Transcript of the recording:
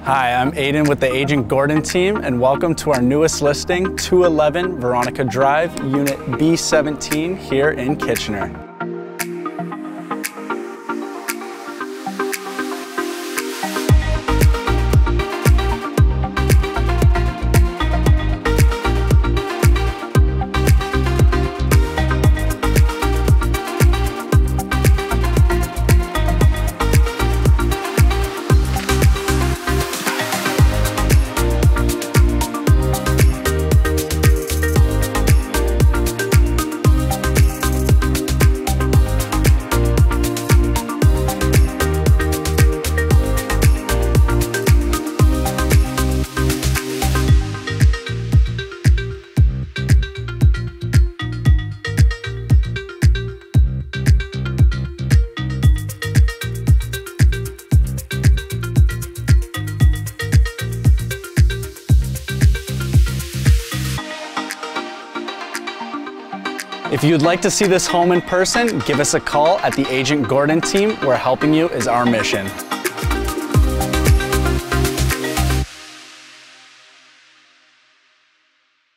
Hi, I'm Aiden with the Agent Gordon team, and welcome to our newest listing, 211 Veronica Drive, Unit B17 here in Kitchener. If you'd like to see this home in person, give us a call at the Agent Gordon team, where helping you is our mission.